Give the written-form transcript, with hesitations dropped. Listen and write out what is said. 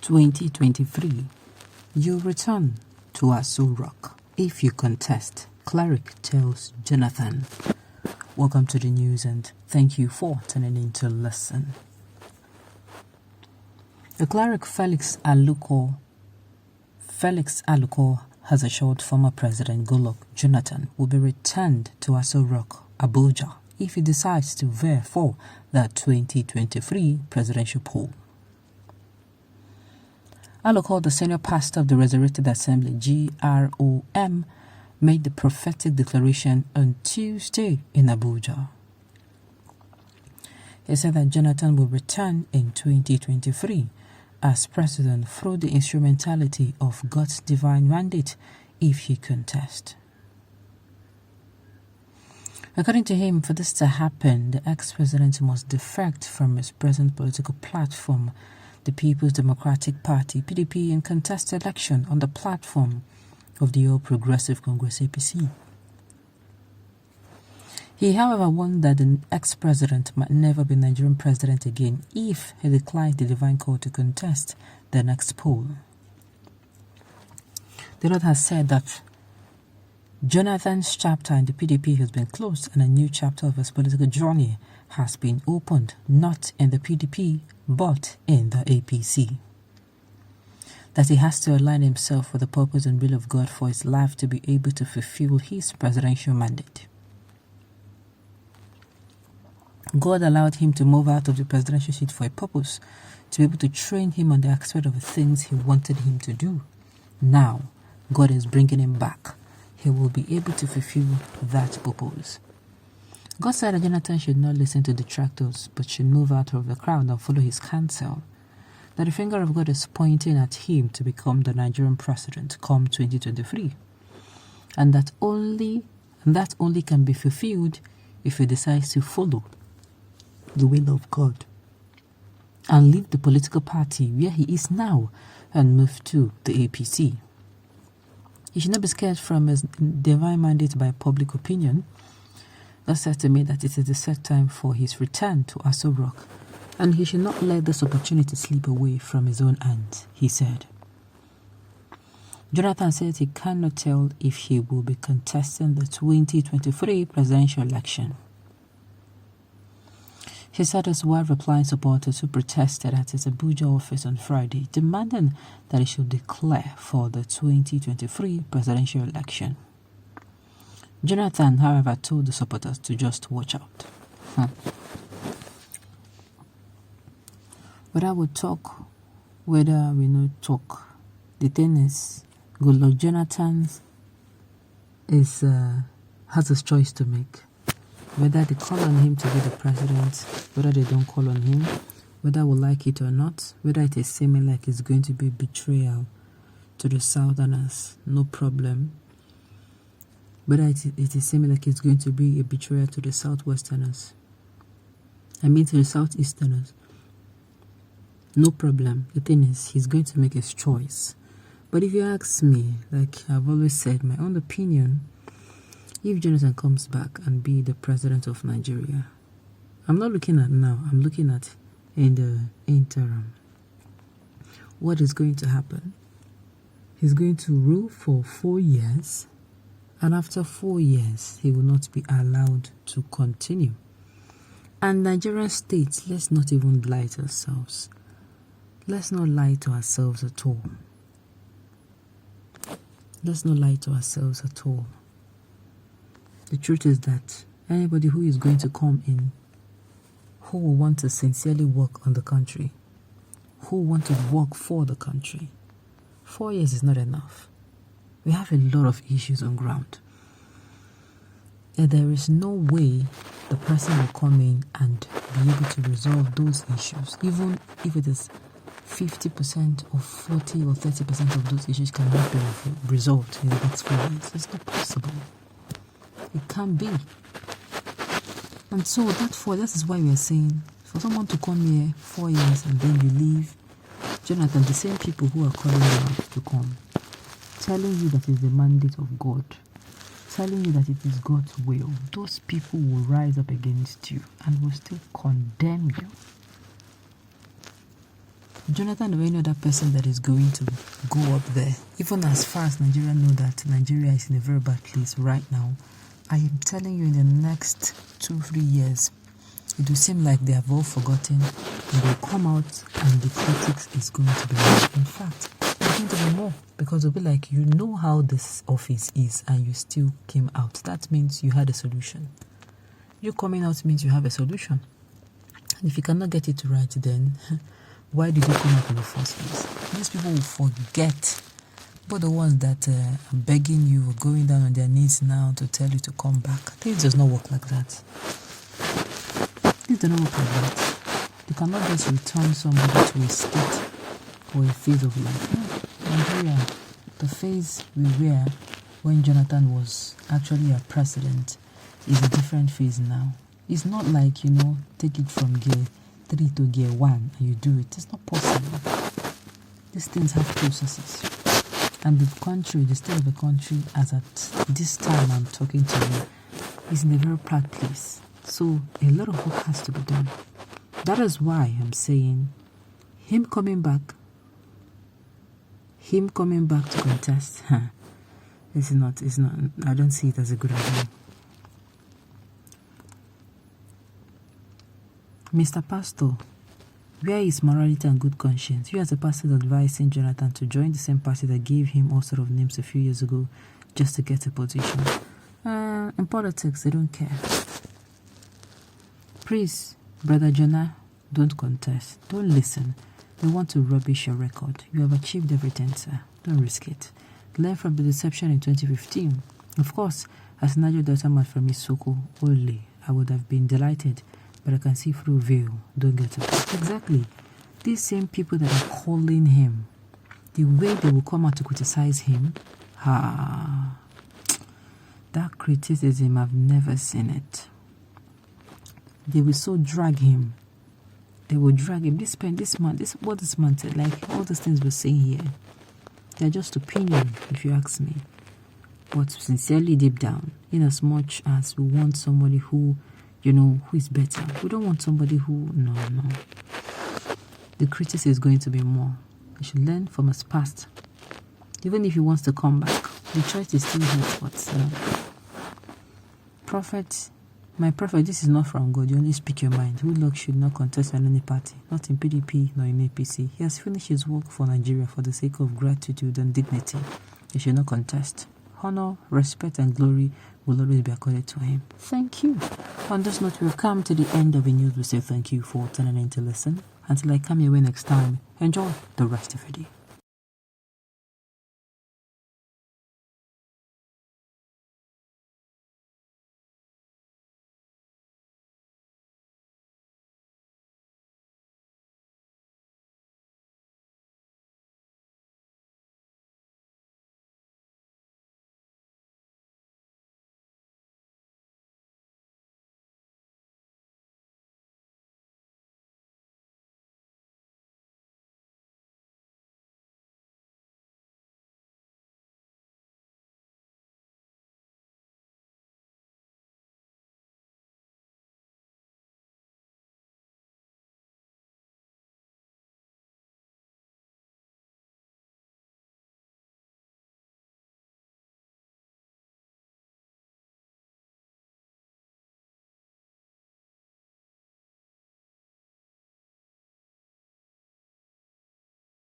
2023, you return to Asorock if you contest, cleric tells Jonathan. Welcome to the news and thank you for tuning in to listen. The cleric Felix Aluko has assured former President Goodluck Jonathan will be returned to Asorock, Abuja, if he decides to vie for the 2023 presidential poll. Aluko, the senior pastor of the Resurrected Assembly GROM, made the prophetic declaration on Tuesday in Abuja. He said that Jonathan will return in 2023 as president through the instrumentality of God's divine mandate if he contests. According to him, for this to happen, the ex-president must defect from his present political platform, the People's Democratic Party, PDP, and contest election on the platform of the All Progressive Congress, APC. He, however, warned that the ex-president might never be Nigerian president again if he declined the divine call to contest the next poll. The Lord has said that Jonathan's chapter in the PDP has been closed and a new chapter of his political journey has been opened, not in the PDP, but in the APC. That he has to align himself with the purpose and will of God for his life to be able to fulfill his presidential mandate. God allowed him to move out of the presidential seat for a purpose, to be able to train him on the aspect of the things he wanted him to do. Now, God is bringing him back. He will be able to fulfill that purpose. God said that Jonathan should not listen to detractors, but should move out of the crowd and follow his counsel. That the finger of God is pointing at him to become the Nigerian president come 2023. And that only can be fulfilled if he decides to follow the will of God and leave the political party where he is now and move to the APC. He should not be scared from his divine mandate by public opinion. That says to me that it is the set time for his return to Asorock, and he should not let this opportunity slip away from his own hands, he said. Jonathan said he cannot tell if he will be contesting the 2023 presidential election. He said this while replying supporters who protested at his Abuja office on Friday, demanding that he should declare for the 2023 presidential election. Jonathan, however, told the supporters to just watch out. Whether we talk, whether we not talk, the thing is, Goodluck Jonathan has a choice to make. Whether they call on him to be the president, whether they don't call on him, whether we like it or not, whether it is seeming like it's going to be betrayal to the Southerners, no problem. Whether it is seeming like it's going to be a betrayal to the Southwesterners, to the Southeasterners, no problem. The thing is, he's going to make his choice. But if you ask me, like I've always said, my own opinion, if Jonathan comes back and be the president of Nigeria, I'm not looking at now, I'm looking at in the interim. What is going to happen? He's going to rule for 4 years, and after 4 years, he will not be allowed to continue. And Nigerian states, let's not even lie to ourselves. Let's not lie to ourselves at all. Let's not lie to ourselves at all. The truth is that anybody who is going to come in, who will want to sincerely work on the country, who want to work for the country, 4 years is not enough. We have a lot of issues on ground. And there is no way the person will come in and be able to resolve those issues, even if it is 50% or 40 or 30% of those issues cannot be resolved in the next 4 years. It's not possible. It can't be. And so that is why we are saying, for someone to come here 4 years and then you leave, Jonathan, the same people who are calling you out to come, telling you that it's the mandate of God, telling you that it is God's will, those people will rise up against you and will still condemn you. Jonathan or any other person that is going to go up there, even as far as Nigeria know that Nigeria is in a very bad place right now, I am telling you, in the next 2-3 years, it will seem like they have all forgotten, and they'll come out and the critics is going to be more. In fact, it's going to be more, because they'll be like, you know how this office is and you still came out. That means you had a solution. You coming out means you have a solution. And if you cannot get it right, then why did you come up in the first place? These people will forget. But the ones that are begging you or going down on their knees now to tell you to come back, things does not work like that. Things do not work like that. You cannot just return somebody to a state or a phase of life. No. Nigeria, the phase we were when Jonathan was actually a president is a different phase now. It's not like, take it from gear 3 to gear 1 and you do it. It's not possible. These things have processes. And the country, the state of the country, as at this time I'm talking to you, is in a very bad place. So a lot of work has to be done. That is why I'm saying him coming back to contest, it's not, I don't see it as a good idea. Mr. Pastor, where is morality and good conscience? You as a pastor advising Jonathan to join the same party that gave him all sort of names a few years ago just to get a position. In politics, they don't care. Please, Brother Jonah, don't contest. Don't listen. They want to rubbish your record. You have achieved everything, sir. Don't risk it. Learn from the deception in 2015. Of course, as Najo Dotama from Isoko, only, I would have been delighted, but I can see through veil. Don't get it. Exactly. These same people that are calling him, the way they will come out to criticize him, that criticism, I've never seen it. They will so drag him. They will drag him. This man said, like all these things we're saying here, they're just opinion, if you ask me. But sincerely, deep down, in as much as we want somebody who, who is better, we don't want somebody who, no. The criticism is going to be more. He should learn from his past. Even if he wants to come back, the choice is still his. But my prophet, this is not from God. You only speak your mind. Goodluck should not contest in any party, not in PDP nor in APC. He has finished his work for Nigeria for the sake of gratitude and dignity. He should not contest. Honor, respect, and glory will always be accorded to him. Thank you. On this note, we've come to the end of the news. We say thank you for tuning in to listen. Until I come your way next time, enjoy the rest of your day.